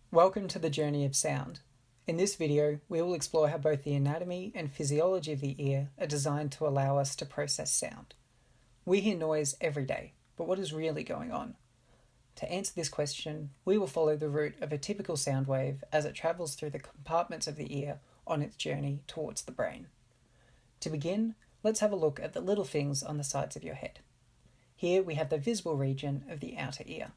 Welcome to the journey of sound. In this video, we will explore how both the anatomy and physiology of the ear are designed to allow us to process sound. We hear noise every day, but what is really going on? To answer this question, we will follow the route of a typical sound wave as it travels through the compartments of the ear on its journey towards the brain. To begin, let's have a look at the little things on the sides of your head. Here we have the visible region of the outer ear.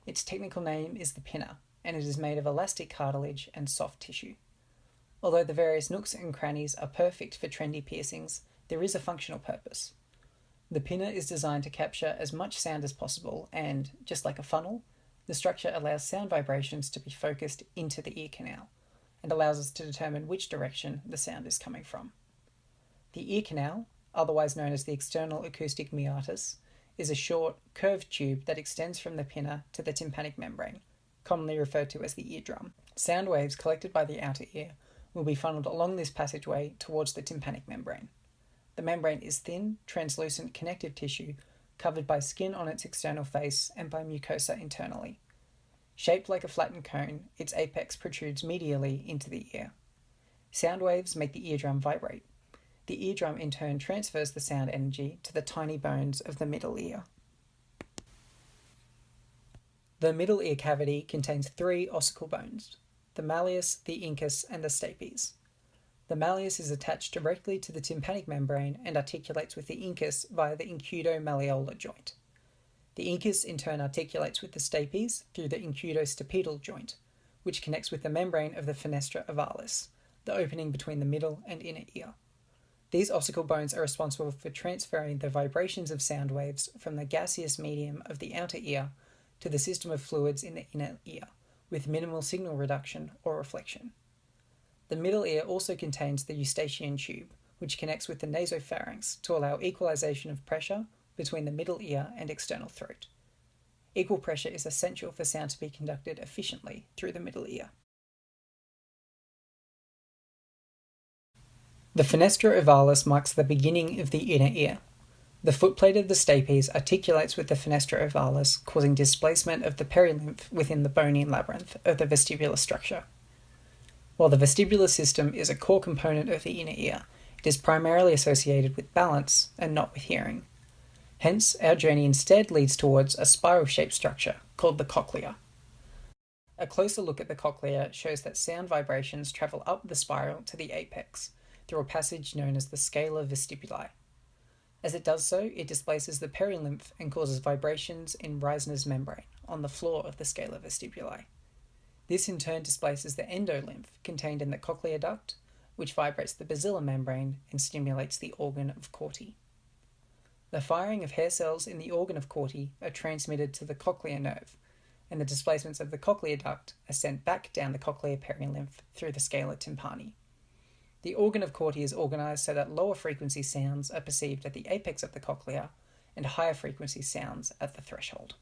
Its technical name is the pinna, and it is made of elastic cartilage and soft tissue. Although the various nooks and crannies are perfect for trendy piercings, there is a functional purpose. The pinna is designed to capture as much sound as possible and, just like a funnel, the structure allows sound vibrations to be focused into the ear canal and allows us to determine which direction the sound is coming from. The ear canal, otherwise known as the external acoustic meatus, is a short, curved tube that extends from the pinna to the tympanic membrane, commonly referred to as the eardrum. Sound waves collected by the outer ear will be funneled along this passageway towards the tympanic membrane. The membrane is thin, translucent connective tissue covered by skin on its external face and by mucosa internally. Shaped like a flattened cone, its apex protrudes medially into the ear. Sound waves make the eardrum vibrate. The eardrum in turn transfers the sound energy to the tiny bones of the middle ear. The middle ear cavity contains three ossicle bones: the malleus, the incus, and the stapes. The malleus is attached directly to the tympanic membrane and articulates with the incus via the incudo-malleolar joint. The incus in turn articulates with the stapes through the incudo-stapedal joint, which connects with the membrane of the fenestra ovalis, the opening between the middle and inner ear. These ossicle bones are responsible for transferring the vibrations of sound waves from the gaseous medium of the outer ear to the system of fluids in the inner ear, with minimal signal reduction or reflection. The middle ear also contains the eustachian tube, which connects with the nasopharynx to allow equalization of pressure between the middle ear and external throat. Equal pressure is essential for sound to be conducted efficiently through the middle ear. The fenestra ovalis marks the beginning of the inner ear. The footplate of the stapes articulates with the fenestra ovalis, causing displacement of the perilymph within the bony labyrinth of the vestibular structure. While the vestibular system is a core component of the inner ear, it is primarily associated with balance and not with hearing. Hence, our journey instead leads towards a spiral-shaped structure called the cochlea. A closer look at the cochlea shows that sound vibrations travel up the spiral to the apex, through a passage known as the scala vestibuli. As it does so, it displaces the perilymph and causes vibrations in Reisner's membrane on the floor of the scala vestibuli. This in turn displaces the endolymph contained in the cochlear duct, which vibrates the basilar membrane and stimulates the organ of Corti. The firing of hair cells in the organ of Corti are transmitted to the cochlear nerve, and the displacements of the cochlear duct are sent back down the cochlear perilymph through the scala tympani. The organ of Corti is organized so that lower frequency sounds are perceived at the apex of the cochlea and higher frequency sounds at the threshold.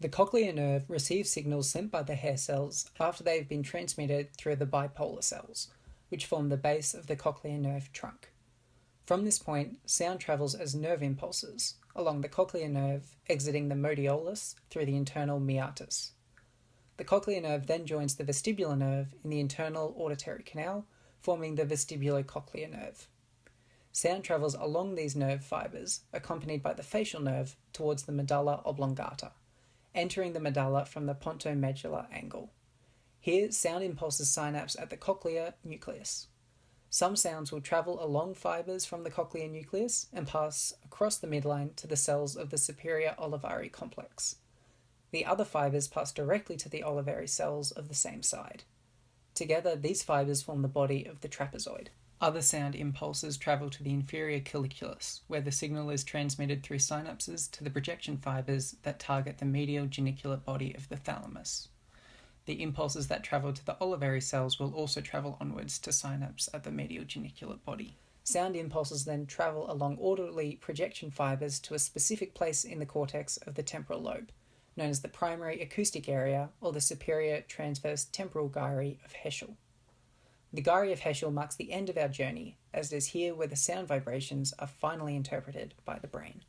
The cochlear nerve receives signals sent by the hair cells after they have been transmitted through the bipolar cells, which form the base of the cochlear nerve trunk. From this point, sound travels as nerve impulses along the cochlear nerve, exiting the modiolus through the internal meatus. The cochlear nerve then joins the vestibular nerve in the internal auditory canal, forming the vestibulocochlear nerve. Sound travels along these nerve fibers, accompanied by the facial nerve, towards the medulla oblongata, entering the medulla from the pontomedular angle. Here, sound impulses synapse at the cochlear nucleus. Some sounds will travel along fibers from the cochlear nucleus and pass across the midline to the cells of the superior olivary complex. The other fibers pass directly to the olivary cells of the same side. Together, these fibers form the body of the trapezoid. Other sound impulses travel to the inferior colliculus, where the signal is transmitted through synapses to the projection fibers that target the medial genicular body of the thalamus. The impulses that travel to the olivary cells will also travel onwards to synapse at the medial genicular body. Sound impulses then travel along orderly projection fibers to a specific place in the cortex of the temporal lobe, known as the primary acoustic area or the superior transverse temporal gyri of Heschel. The gyri of Heschel marks the end of our journey, as it is here where the sound vibrations are finally interpreted by the brain.